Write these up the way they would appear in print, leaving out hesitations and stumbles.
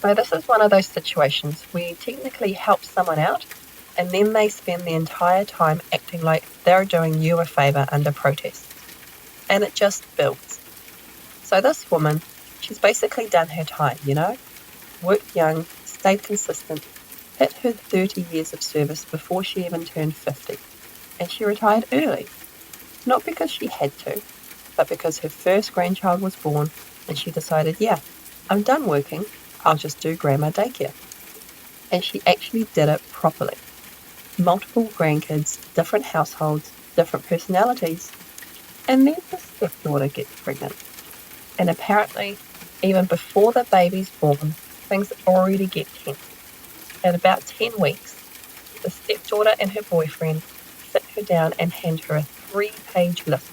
So this is one of those situations where you technically help someone out and then they spend the entire time acting like they're doing you a favour under protest. And it just builds. So this woman, she's basically done her time, worked young, stayed consistent, hit her 30 years of service before she even turned 50. And she retired early. Not because she had to, but because her first grandchild was born and she decided, I'm done working, I'll just do grandma daycare. And she actually did it properly. Multiple grandkids, different households, different personalities. And then the stepdaughter gets pregnant. And apparently, even before the baby's born, things already get tense. At about 10 weeks, the stepdaughter and her boyfriend sit her down and hand her a 3-page list.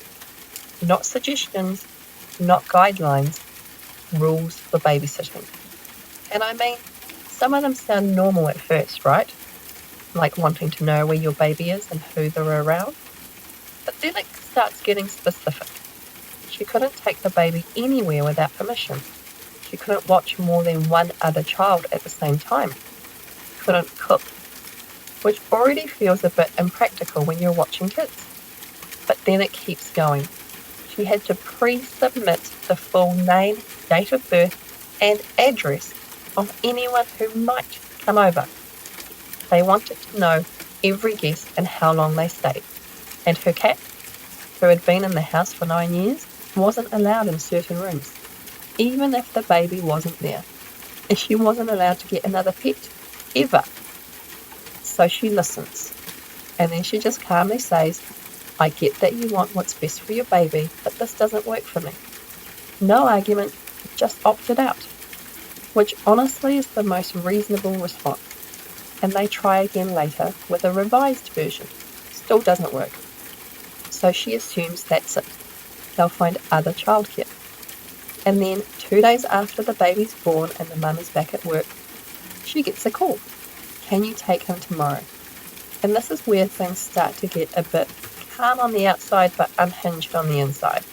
Not suggestions, not guidelines, rules for babysitting. And I mean, some of them sound normal at first, right? Like wanting to know where your baby is and who they're around. But then it starts getting specific. She couldn't take the baby anywhere without permission. She couldn't watch more than one other child at the same time. Couldn't cook, which already feels a bit impractical when you're watching kids. But then it keeps going. She had to pre-submit the full name, date of birth, and address of anyone who might come over. They wanted to know every guest and how long they stayed. And her cat, who had been in the house for 9 years, wasn't allowed in certain rooms, even if the baby wasn't there. And she wasn't allowed to get another pet, ever. So she listens. And then she just calmly says, I get that you want what's best for your baby, but this doesn't work for me. No argument, just opted out. Which honestly is the most reasonable response. And they try again later with a revised version. Still doesn't work. So she assumes that's it. They'll find other childcare. And then 2 days after the baby's born and the mum is back at work, she gets a call. Can you take him tomorrow? And this is where things start to get a bit calm on the outside but unhinged on the inside.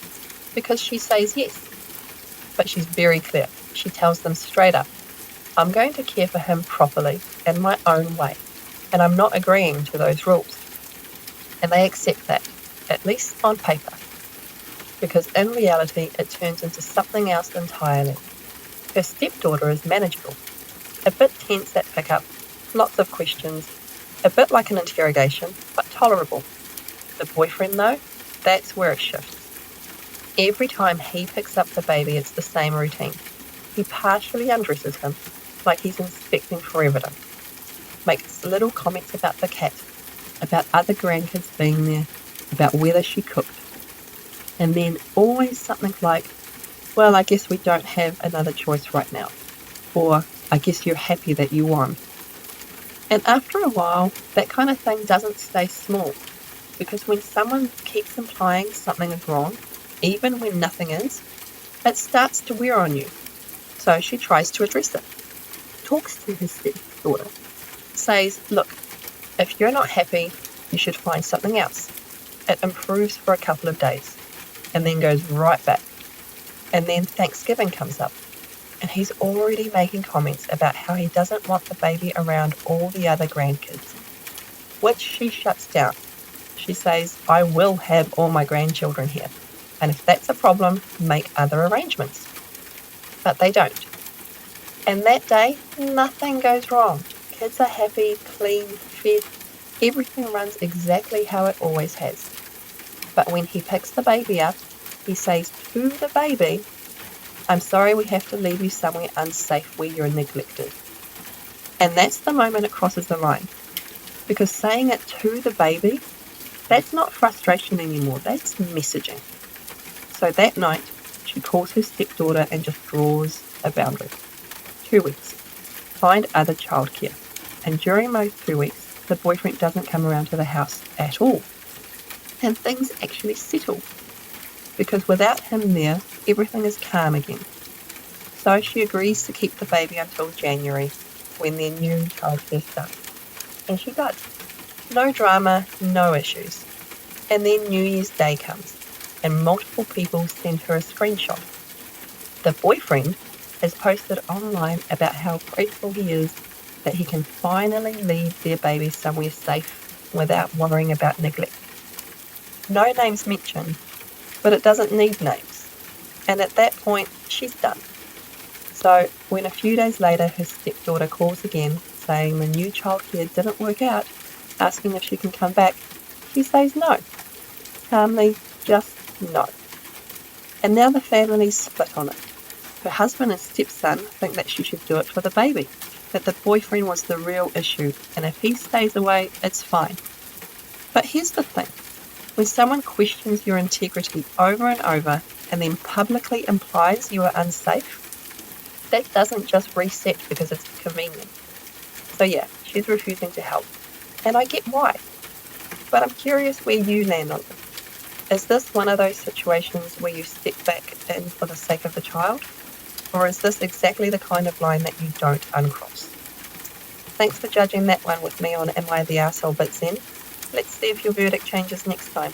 Because she says yes. But she's very clear. She tells them straight up, I'm going to care for him properly in my own way. And I'm not agreeing to those rules. And they accept that, at least on paper. Because in reality, it turns into something else entirely. Her stepdaughter is manageable. A bit tense at pickup, lots of questions, a bit like an interrogation, but tolerable. The boyfriend, though, that's where it shifts. Every time he picks up the baby, it's the same routine. He partially undresses him, like he's inspecting for evidence. Makes little comments about the cat, about other grandkids being there, about whether she cooked. And then always something like, well, I guess we don't have another choice right now. Or, I guess you're happy that you won. And after a while, that kind of thing doesn't stay small. Because when someone keeps implying something is wrong, even when nothing is, it starts to wear on you. So she tries to address it. Talks to his stepdaughter. Says, look, if you're not happy, you should find something else. It improves for a couple of days. And then goes right back. And then Thanksgiving comes up. And he's already making comments about how he doesn't want the baby around all the other grandkids. Which she shuts down. She says, I will have all my grandchildren here. And if that's a problem, make other arrangements. But they don't. And that day, nothing goes wrong. Kids are happy, clean, fed. Everything runs exactly how it always has. But when he picks the baby up, he says to the baby, I'm sorry we have to leave you somewhere unsafe where you're neglected. And that's the moment it crosses the line. Because saying it to the baby, that's not frustration anymore, that's messaging. So that night, she calls her stepdaughter and just draws a boundary. 2 weeks. Find other childcare. And during those 2 weeks, the boyfriend doesn't come around to the house at all. And things actually settle. Because without him there, everything is calm again. So she agrees to keep the baby until January, when their new childcare starts. And she does. No drama, no issues. And then New Year's Day comes, and multiple people send her a screenshot. The boyfriend has posted online about how grateful he is that he can finally leave their baby somewhere safe without worrying about neglect. No names mentioned, but it doesn't need names. And at that point, she's done. So when a few days later her stepdaughter calls again, saying the new childcare didn't work out, asking if she can come back, she says no. Calmly, just no. And now the family's split on it. Her husband and stepson think that she should do it for the baby, that the boyfriend was the real issue, and if he stays away, it's fine. But here's the thing. When someone questions your integrity over and over and then publicly implies you are unsafe, that doesn't just reset because it's convenient. So yeah, she's refusing to help. And I get why. But I'm curious where you land on this. Is this one of those situations where you step back in for the sake of the child? Or is this exactly the kind of line that you don't uncross? Thanks for judging that one with me on Am I the Arsehole Bit Zen? Let's see if your verdict changes next time.